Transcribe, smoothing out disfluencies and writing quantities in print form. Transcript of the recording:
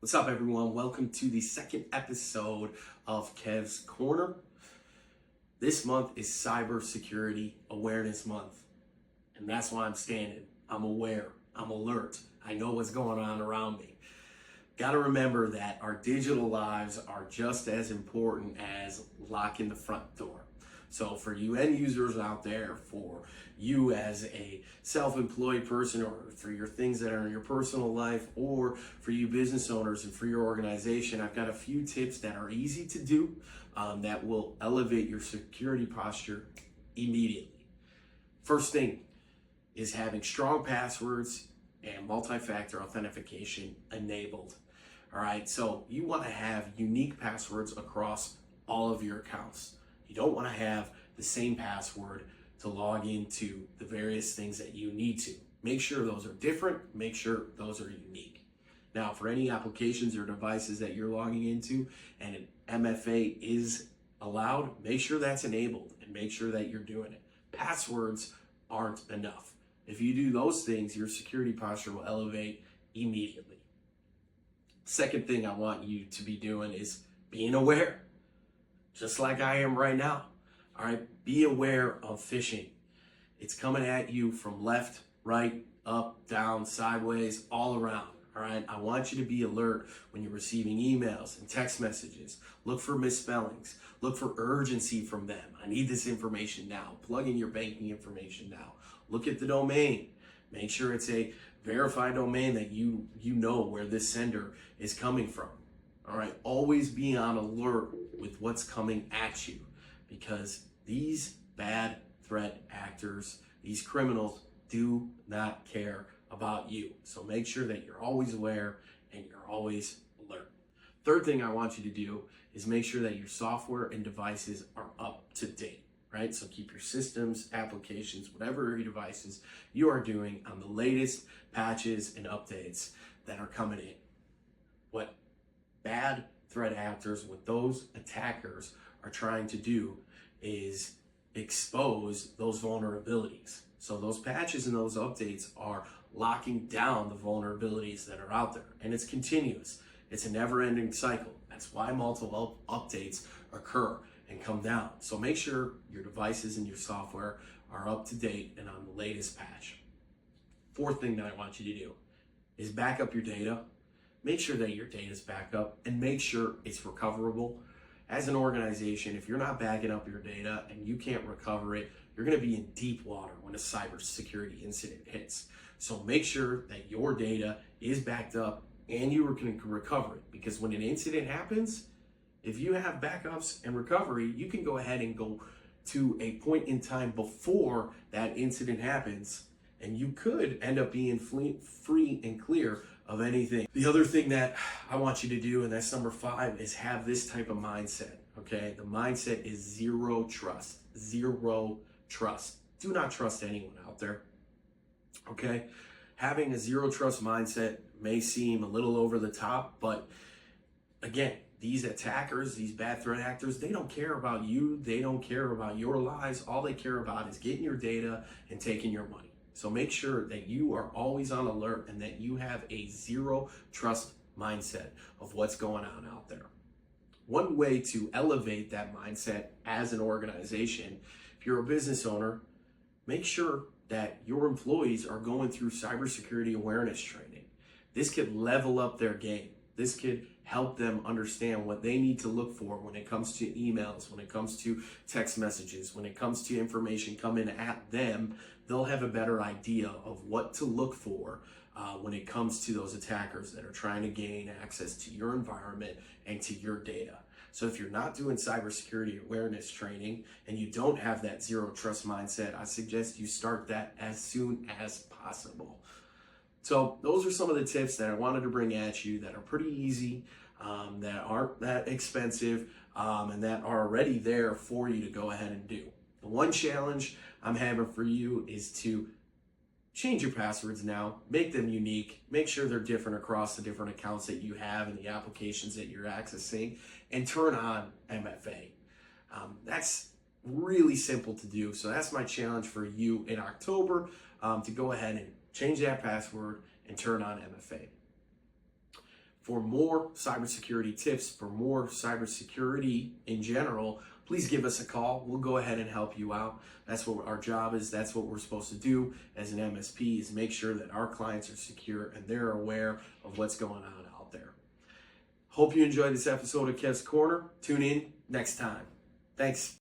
What's up, everyone? Welcome to the second episode of Kev's Corner. This month is Cybersecurity Awareness Month, and that's why I'm standing. I'm aware, I'm alert, I know what's going on around me. Got to remember that our digital lives are just as important as locking the front door. So for you end users out there, for you as a self-employed person, or for your things that are in your personal life, or for you business owners and for your organization, I've got a few tips that are easy to do that will elevate your security posture immediately. First thing is having strong passwords and multi-factor authentication enabled. All right, so you want to have unique passwords across all of your accounts. You don't want to have the same password to log into the various things that you need to. Make sure those are different, make sure those are unique. Now, for any applications or devices that you're logging into and an MFA is allowed, make sure that's enabled and make sure that you're doing it. Passwords aren't enough. If you do those things, your security posture will elevate immediately. Second thing I want you to be doing is being aware, just like I am right now. All right, be aware of phishing. It's coming at you from left, right, up, down, sideways, all around. All right, I want you to be alert when you're receiving emails and text messages. Look for misspellings. Look for urgency from them. I need this information now. Plug in your banking information now. Look at the domain. Make sure it's a verified domain that you know where this sender is coming from. All right, always be on alert with what's coming at you, because these bad threat actors, these criminals, do not care about you. So make sure that you're always aware and you're always alert. Third thing I want you to do is make sure that your software and devices are up to date, right? So keep your systems, applications, whatever your devices you are doing on the latest patches and updates that are coming in. What bad threat actors, what those attackers are trying to do is expose those vulnerabilities. So those patches and those updates are locking down the vulnerabilities that are out there, and it's continuous. It's a never-ending cycle. That's why multiple updates occur and come down. So make sure your devices and your software are up to date and on the latest patch. Fourth thing that I want you to do is back up your data. Make sure that your data is backed up and make sure it's recoverable. As an organization, if you're not backing up your data and you can't recover it, you're going to be in deep water when a cybersecurity incident hits. So make sure that your data is backed up and you can recover it, because when an incident happens, if you have backups and recovery, you can go ahead and go to a point in time before that incident happens, and you could end up being free and clear of anything. The other thing that I want you to do, and that's number 5, is have this type of mindset, okay? The mindset is zero trust. Zero trust. Do not trust anyone out there, okay? Having a zero trust mindset may seem a little over the top, but again, these attackers, these bad threat actors, they don't care about you. They don't care about your lives. All they care about is getting your data and taking your money. So make sure that you are always on alert and that you have a zero trust mindset of what's going on out there. One way to elevate that mindset as an organization, if you're a business owner, make sure that your employees are going through cybersecurity awareness training. This could level up their game. This could help them understand what they need to look for when it comes to emails, when it comes to text messages, when it comes to information coming at them. They'll have a better idea of what to look for when it comes to those attackers that are trying to gain access to your environment and to your data. So if you're not doing cybersecurity awareness training and you don't have that zero trust mindset, I suggest you start that as soon as possible. So those are some of the tips that I wanted to bring at you that are pretty easy, that aren't that expensive, and that are already there for you to go ahead and do. The one challenge I'm having for you is to change your passwords now, make them unique, make sure they're different across the different accounts that you have and the applications that you're accessing, and turn on MFA. That's really simple to do. So that's my challenge for you in October, to go ahead and change that password and turn on MFA. For more cybersecurity tips, for more cybersecurity in general, please give us a call. We'll go ahead and help you out. That's what our job is. That's what we're supposed to do as an MSP, is make sure that our clients are secure and they're aware of what's going on out there. Hope you enjoyed this episode of Kev's Corner. Tune in next time. Thanks.